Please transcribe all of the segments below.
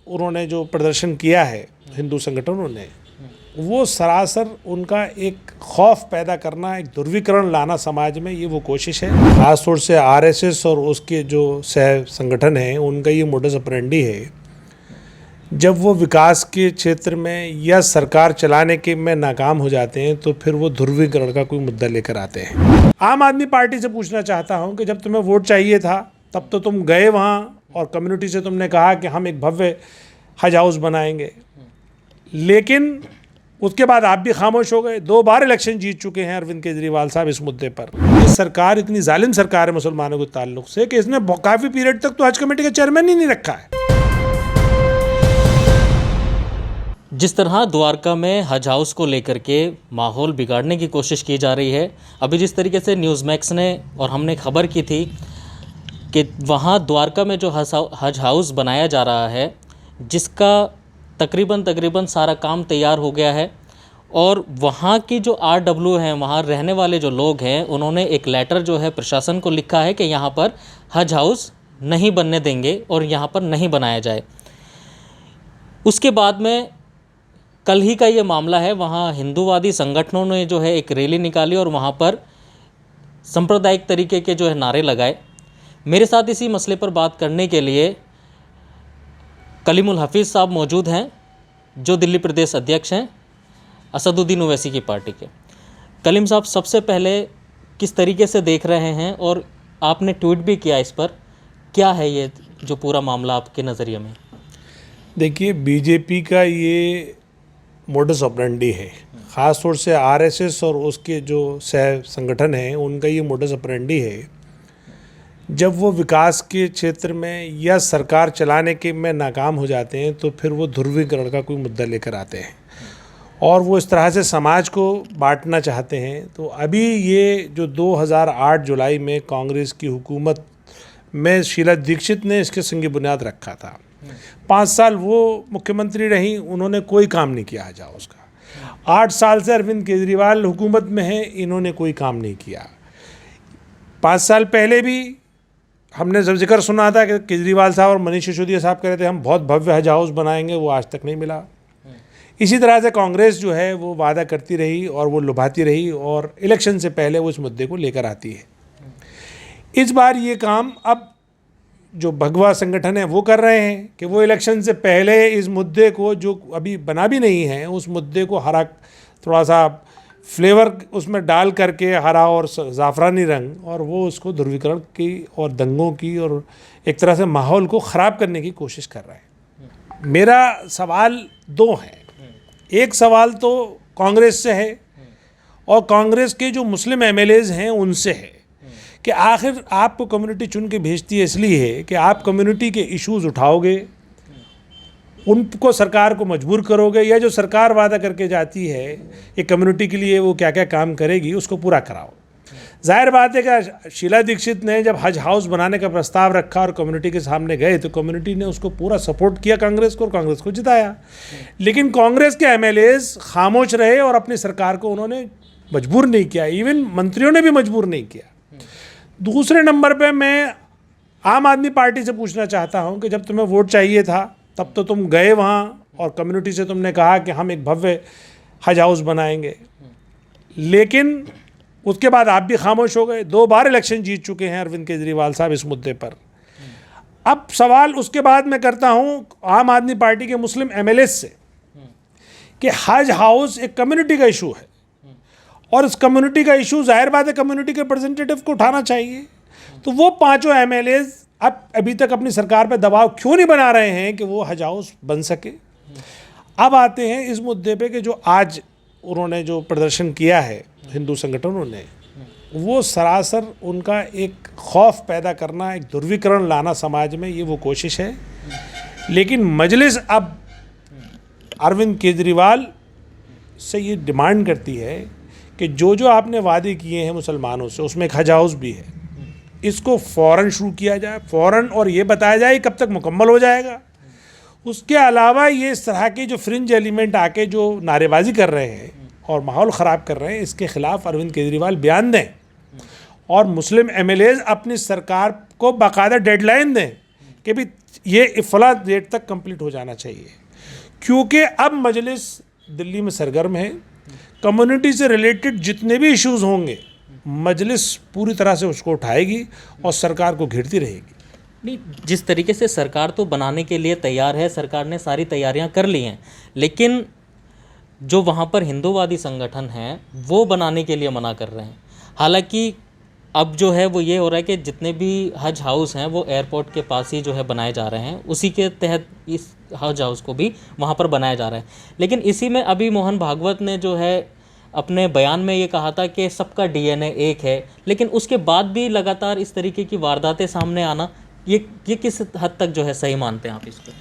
उन्होंने जो प्रदर्शन किया है हिंदू संगठनों ने, वो सरासर उनका एक खौफ पैदा करना, एक ध्रुवीकरण लाना समाज में, ये वो कोशिश है। खासतौर से आरएसएस और उसके जो सह संगठन हैं उनका ये मोडस ऑपरेंडी है। जब वो विकास के क्षेत्र में या सरकार चलाने के में नाकाम हो जाते हैं तो फिर वो ध्रुवीकरण का कोई मुद्दा लेकर आते हैं। आम आदमी पार्टी से पूछना चाहता हूँ कि जब तुम्हें वोट चाहिए था तब तो तुम गए वहाँ और कम्युनिटी से तुमने कहा कि हम एक भव्य हज हाउस बनाएंगे, लेकिन उसके बाद आप भी खामोश हो गए। 2 बार इलेक्शन जीत चुके हैं अरविंद केजरीवाल साहब इस मुद्दे पर। ये सरकार इतनी जालिम सरकार है मुसलमानों के ताल्लुक से कि इसने काफ़ी पीरियड तक तो हज कमेटी का चेयरमैन ही नहीं रखा है। जिस तरह द्वारका में हज हाउस को लेकर के माहौल बिगाड़ने की कोशिश की जा रही है, अभी जिस तरीके से न्यूज़ मैक्स ने और हमने खबर की थी कि वहाँ द्वारका में जो हज हाउस बनाया जा रहा है, जिसका तकरीबन सारा काम तैयार हो गया है, और वहाँ की जो RW हैं, वहाँ रहने वाले जो लोग हैं, उन्होंने एक लेटर जो है प्रशासन को लिखा है कि यहाँ पर हज हाउस नहीं बनने देंगे और यहाँ पर नहीं बनाया जाए। उसके बाद में कल ही का ये मामला है, वहाँ हिंदूवादी संगठनों ने जो है एक रैली निकाली और वहाँ पर सांप्रदायिक तरीके के जो है नारे लगाए। मेरे साथ इसी मसले पर बात करने के लिए कलीमुल हफीज़ साहब मौजूद हैं, जो दिल्ली प्रदेश अध्यक्ष हैं असदुद्दीन ओवैसी की पार्टी के। कलीम साहब, सबसे पहले किस तरीके से देख रहे हैं, और आपने ट्वीट भी किया इस पर, क्या है ये जो पूरा मामला आपके नज़रिए में? देखिए, बीजेपी का ये मोडस ऑपरेंडी है। ख़ास तौर से आरएसएस और उसके जो सह संगठन हैं उनका ये मोडस ऑपरेंडी है। जब वो विकास के क्षेत्र में या सरकार चलाने के में नाकाम हो जाते हैं तो फिर वो ध्रुवीकरण का कोई मुद्दा लेकर आते हैं और वो इस तरह से समाज को बांटना चाहते हैं। तो अभी ये जो 2008 जुलाई में कांग्रेस की हुकूमत में शीला दीक्षित ने इसके संग बुनियाद रखा था। 5 साल वो मुख्यमंत्री रहीं, उन्होंने कोई काम नहीं किया हज हाउस का। 8 साल से अरविंद केजरीवाल हुकूमत में हैं, इन्होंने कोई काम नहीं किया। 5 साल पहले भी हमने जब जिक्र सुना था कि केजरीवाल साहब और मनीष सिसोदिया साहब कह रहे थे हम बहुत भव्य हज हाउस बनाएंगे, वो आज तक नहीं मिला। इसी तरह से कांग्रेस जो है वो वादा करती रही और वो लुभाती रही और इलेक्शन से पहले वो इस मुद्दे को लेकर आती है। इस बार ये काम अब जो भगवा संगठन है वो कर रहे हैं कि वो इलेक्शन से पहले इस मुद्दे को, जो अभी बना भी नहीं है, उस मुद्दे को हरा, थोड़ा सा फ्लेवर उसमें डाल करके हरा और ज़ाफ़रानी रंग, और वो उसको ध्रुवीकरण की और दंगों की और एक तरह से माहौल को ख़राब करने की कोशिश कर रहे हैं। मेरा सवाल 2 हैं। एक सवाल तो कांग्रेस से है और कांग्रेस के जो मुस्लिम MLAs हैं उनसे है कि आखिर आपको कम्युनिटी चुन के भेजती है इसलिए है कि आप कम्युनिटी के इश्यूज़ उठाओगे, उनको सरकार को मजबूर करोगे, या जो सरकार वादा करके जाती है एक कम्युनिटी के लिए वो क्या क्या काम करेगी उसको पूरा कराओ। जाहिर बात है कि शीला दीक्षित ने जब हज हाउस बनाने का प्रस्ताव रखा और कम्युनिटी के सामने गए तो कम्युनिटी ने उसको पूरा सपोर्ट किया कांग्रेस को, और कांग्रेस को जिताया। लेकिन कांग्रेस के MLAs खामोश रहे और अपनी सरकार को उन्होंने मजबूर नहीं किया, इवन मंत्रियों ने भी मजबूर नहीं किया। दूसरे नंबर पे मैं आम आदमी पार्टी से पूछना चाहता हूं कि जब तुम्हें वोट चाहिए था तब तो तुम गए वहाँ और कम्युनिटी से तुमने कहा कि हम एक भव्य हज हाउस बनाएंगे, लेकिन उसके बाद आप भी खामोश हो गए। 2 बार इलेक्शन जीत चुके हैं अरविंद केजरीवाल साहब इस मुद्दे पर। अब सवाल उसके बाद मैं करता हूँ आम आदमी पार्टी के मुस्लिम MLAs से कि हज हाउस एक कम्युनिटी का इशू है और इस कम्युनिटी का इशू जाहिर बात है कम्युनिटी के रिप्रेजेंटेटिव को उठाना चाहिए। तो वो 5 MLAs अब अभी तक अपनी सरकार पर दबाव क्यों नहीं बना रहे हैं कि वो हज हाउस बन सके। अब आते हैं इस मुद्दे पे कि जो आज उन्होंने जो प्रदर्शन किया है हिंदू संगठनों ने, वो सरासर उनका एक खौफ पैदा करना, एक ध्रुवीकरण लाना समाज में, ये वो कोशिश है। लेकिन मजलिस अब अरविंद केजरीवाल से ये डिमांड करती है कि जो जो आपने वादे किए हैं मुसलमानों से, उसमें एक हज हाउस भी है, इसको फ़ौरन शुरू किया जाए फ़ौरन, और ये बताया जाए कब तक मुकम्मल हो जाएगा। उसके अलावा ये इस तरह के जो फ्रिंज एलिमेंट आके जो नारेबाजी कर रहे हैं और माहौल ख़राब कर रहे हैं, इसके ख़िलाफ़ अरविंद केजरीवाल बयान दें और मुस्लिम MLAs अपनी सरकार को बाकायदा डेडलाइन दें कि भी ये फला डेट तक कंप्लीट हो जाना चाहिए, क्योंकि अब मजलिस दिल्ली में सरगर्म है। कम्युनिटी से रिलेटेड जितने भी इश्यूज़ होंगे मजलिस पूरी तरह से उसको उठाएगी और सरकार को घेरती रहेगी। नहीं, जिस तरीके से सरकार तो बनाने के लिए तैयार है, सरकार ने सारी तैयारियां कर ली हैं, लेकिन जो वहाँ पर हिंदूवादी संगठन हैं वो बनाने के लिए मना कर रहे हैं। हालांकि अब जो है वो ये हो रहा है कि जितने भी हज हाउस हैं वो एयरपोर्ट के पास ही जो है बनाए जा रहे हैं, उसी के तहत इस हज हाउस को भी वहाँ पर बनाया जा रहा है। लेकिन इसी में अभी मोहन भागवत ने जो है अपने बयान में ये कहा था कि सबका डीएनए एक है, लेकिन उसके बाद भी लगातार इस तरीके की वारदातें सामने आना, ये किस हद तक जो है सही मानते हैं आप इसको?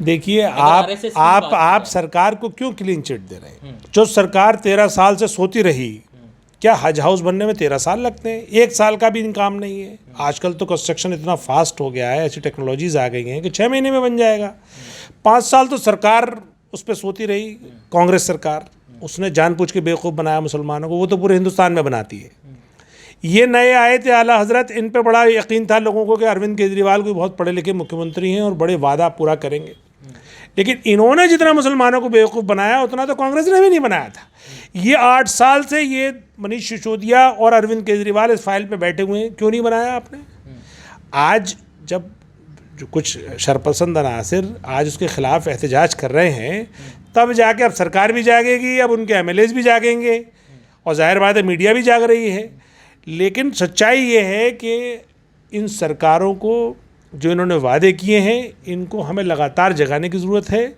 देखिए, RSS की आप सरकार को क्यों क्लीन चिट दे रहे हैं? जो सरकार 13 साल से सोती रही, क्या हज हाउस बनने में 13 साल लगते हैं? 1 साल का भी काम नहीं है। आजकल तो कंस्ट्रक्शन इतना फास्ट हो गया है, ऐसी टेक्नोलॉजीज आ गई हैं कि 6 महीने में बन जाएगा। 5 साल तो सरकार उस पर सोती रही, कांग्रेस सरकार, उसने जानबूझ के बेवकूफ़ बनाया मुसलमानों को। वो तो पूरे हिंदुस्तान में बनाती है। ये नए आए थे आला हजरत, इन पे बड़ा यकीन था लोगों को कि अरविंद केजरीवाल कोई बहुत पढ़े लिखे मुख्यमंत्री हैं और बड़े वादा पूरा करेंगे, लेकिन इन्होंने जितना मुसलमानों को बेवकूफ़ बनाया उतना तो कांग्रेस ने भी नहीं बनाया था। ये 8 साल से ये मनीष सिसोदिया और अरविंद केजरीवाल इस फाइल पे बैठे हुए हैं, क्यों नहीं बनाया आपने? आज जब जो कुछ शरपसंद अनासिर आज उसके खिलाफ एहतजाज कर रहे हैं, तब जाके अब सरकार भी जागेगी, अब उनके एमएलएज भी जागेंगे और जाहिर बात है मीडिया भी जाग रही है। लेकिन सच्चाई ये है कि इन सरकारों को जो इन्होंने वादे किए हैं, इनको हमें लगातार जगाने की ज़रूरत है।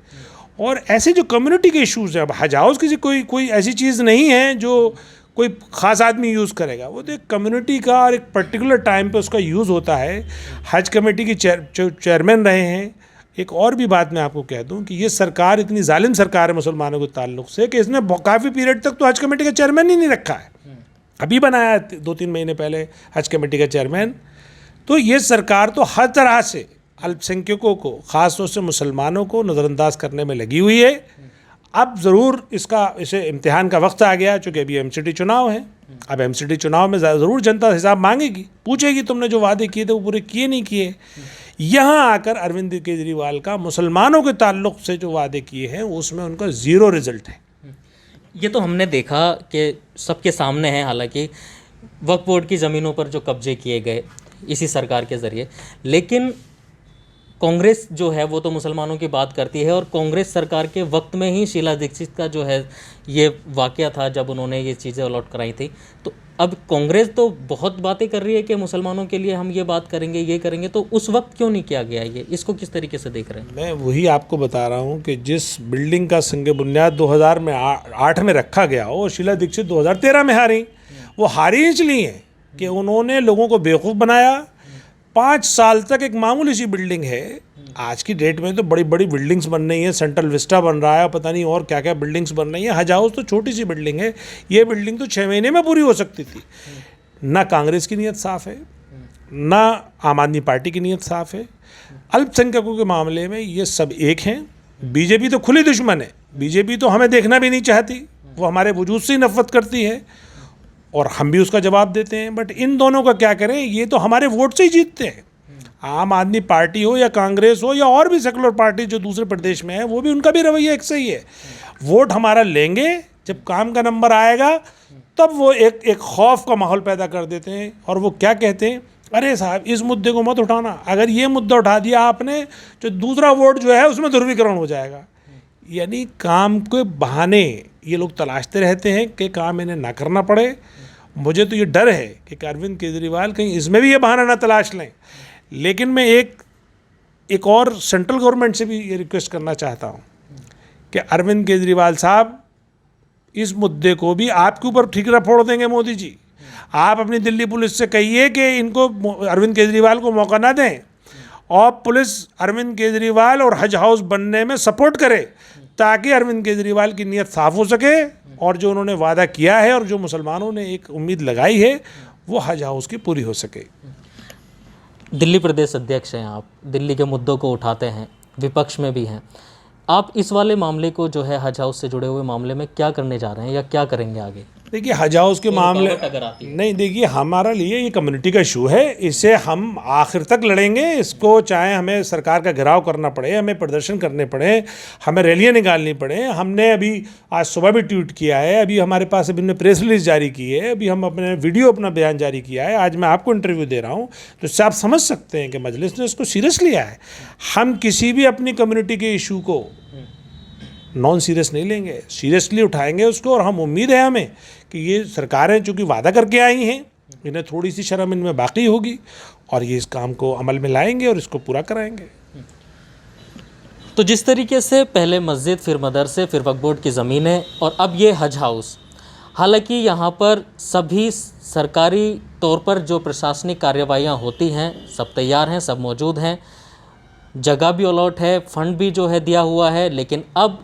और ऐसे जो कम्युनिटी के इश्यूज़ हैं, अब हज हाउस किसी कोई ऐसी चीज़ नहीं है जो कोई ख़ास आदमी यूज़ करेगा, वो तो एक कम्युनिटी का और एक पर्टिकुलर टाइम पे उसका यूज़ होता है। हज कमेटी की चेयरमैन रहे हैं। एक और भी बात मैं आपको कह दूं कि ये सरकार इतनी जालिम सरकार है मुसलमानों के ताल्लुक से कि इसने काफ़ी पीरियड तक तो हज कमेटी का चेयरमैन ही नहीं रखा है। अभी बनाया 2-3 महीने पहले हज कमेटी का चेयरमैन। तो ये सरकार तो हर तरह से अल्पसंख्यकों को, ख़ास तौर से मुसलमानों को नज़रअंदाज करने में लगी हुई है। अब ज़रूर इसे इम्तिहान का वक्त आ गया, चूँकि अभी एमसीडी चुनाव है। अब एमसीडी चुनाव में ज़रूर जनता हिसाब मांगेगी, पूछेगी तुमने जो वादे किए थे वो पूरे किए नहीं किए। यहाँ आकर अरविंद केजरीवाल का मुसलमानों के ताल्लुक से जो वादे किए हैं उसमें उनका ज़ीरो रिजल्ट है। ये तो हमने देखा कि सबके सामने है। हालांकि वक्फ बोर्ड की ज़मीनों पर जो कब्जे किए गए इसी सरकार के ज़रिए, लेकिन कांग्रेस जो है वो तो मुसलमानों की बात करती है। और कांग्रेस सरकार के वक्त में ही शीला दीक्षित का जो है ये वाक़या था जब उन्होंने ये चीज़ें अलॉट कराई थी। तो अब कांग्रेस तो बहुत बातें कर रही है कि मुसलमानों के लिए हम ये बात करेंगे, ये करेंगे, तो उस वक्त क्यों नहीं किया गया ये? इसको किस तरीके से देख रहे हैं? मैं वही आपको बता रहा हूँ कि जिस बिल्डिंग का संग बुनियाद 2008 में रखा गया हो, शीला दीक्षित 2013 में हारी। वो हारी इसलिए है कि उन्होंने लोगों को बेवकूफ़ बनाया। 5 साल तक एक मामूली सी बिल्डिंग है, आज की डेट में तो बड़ी बड़ी बिल्डिंग्स बन रही हैं, सेंट्रल विस्टा बन रहा है, पता नहीं और क्या क्या बिल्डिंग्स बन रही हैं। हज हाउस तो छोटी सी बिल्डिंग है, ये बिल्डिंग तो 6 महीने में पूरी हो सकती थी। ना कांग्रेस की नीयत साफ़ है, ना आम आदमी पार्टी की नीयत साफ़ है। अल्पसंख्यकों के मामले में ये सब एक हैं। बीजेपी तो खुली दुश्मन है, बीजेपी तो हमें देखना भी नहीं चाहती, वो हमारे वजूद से ही नफरत करती है और हम भी उसका जवाब देते हैं। बट इन दोनों का क्या करें, ये तो हमारे वोट से ही जीतते हैं। आम आदमी पार्टी हो या कांग्रेस हो या और भी सेकुलर पार्टी जो दूसरे प्रदेश में है, वो भी उनका भी रवैया एक सही है। वोट हमारा लेंगे, जब काम का नंबर आएगा तब वो एक खौफ का माहौल पैदा कर देते हैं। और वो क्या कहते हैं, अरे साहब इस मुद्दे को मत उठाना, अगर ये मुद्दा उठा दिया आपने तो दूसरा वोट जो है उसमें ध्रुवीकरण हो जाएगा। यानी काम के बहाने ये लोग तलाशते रहते हैं कि काम इन्हें ना करना पड़े। मुझे तो ये डर है कि अरविंद केजरीवाल कहीं इसमें भी ये बहाना ना तलाश लें। लेकिन मैं एक और सेंट्रल गवर्नमेंट से भी ये रिक्वेस्ट करना चाहता हूँ कि अरविंद केजरीवाल साहब, इस मुद्दे को भी आपके ऊपर ठीकरा फोड़ देंगे मोदी जी। आप अपनी दिल्ली पुलिस से कहिए कि इनको, अरविंद केजरीवाल को मौका ना दें और पुलिस अरविंद केजरीवाल और हज हाउस बनने में सपोर्ट करे, ताकि अरविंद केजरीवाल की नीयत साफ़ हो सके और जो उन्होंने वादा किया है और जो मुसलमानों ने एक उम्मीद लगाई है वो हज हाउस की पूरी हो सके। दिल्ली प्रदेश अध्यक्ष हैं आप, दिल्ली के मुद्दों को उठाते हैं, विपक्ष में भी हैं। आप इस वाले मामले को जो है हज हाउस से जुड़े हुए मामले में क्या करने जा रहे हैं या क्या करेंगे आगे? देखिए हज हाउस के मामले अगर आती है नहीं, देखिए हमारा लिए ये कम्युनिटी का इशू है, इसे हम आखिर तक लड़ेंगे। इसको चाहे हमें सरकार का घेराव करना पड़े, हमें प्रदर्शन करने पड़े, हमें रैलियां निकालनी पड़े। हमने अभी आज सुबह भी ट्वीट किया है, अभी हमारे पास अभी हमने प्रेस रिलीज जारी की है, अभी हम अपने वीडियो अपना बयान जारी किया है, आज मैं आपको इंटरव्यू दे रहा हूँ। तो इससे आप समझ सकते हैं कि मजलिस ने इसको सीरियस लिया है। हम किसी भी अपनी कम्युनिटी के इशू को नॉन सीरियस नहीं लेंगे, सीरियसली उठाएंगे उसको। और हम उम्मीद है हमें कि ये सरकारें चूँकि वादा करके आई हैं, इन्हें थोड़ी सी शर्म इनमें बाकी होगी और ये इस काम को अमल में लाएंगे और इसको पूरा कराएंगे। तो जिस तरीके से पहले मस्जिद, फिर मदरसे, फिर वक्फ बोर्ड की ज़मीनें और अब ये हज हाउस, हालांकि यहाँ पर सभी सरकारी तौर पर जो प्रशासनिक कार्रवाइयाँ होती हैं सब तैयार हैं, सब मौजूद हैं, जगह भी अलॉट है, फंड भी जो है दिया हुआ है, लेकिन अब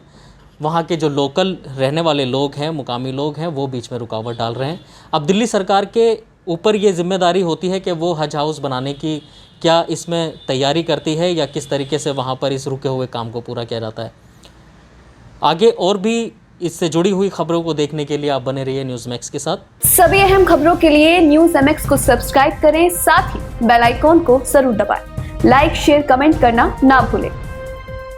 वहाँ के जो लोकल रहने वाले लोग हैं, मुकामी लोग हैं, वो बीच में रुकावट डाल रहे हैं। अब दिल्ली सरकार के ऊपर ये जिम्मेदारी होती है कि वो हज हाउस बनाने की क्या इसमें तैयारी करती है या किस तरीके से वहाँ पर इस रुके हुए काम को पूरा किया जाता है। आगे और भी इससे जुड़ी हुई खबरों को देखने के लिए आप बने रहिए न्यूज़ मैक्स के साथ। सभी अहम खबरों के लिए न्यूज़ MX को सब्सक्राइब करें, साथ ही बेल आइकॉन को जरूर दबाएं। लाइक, शेयर, कमेंट करना ना भूलें।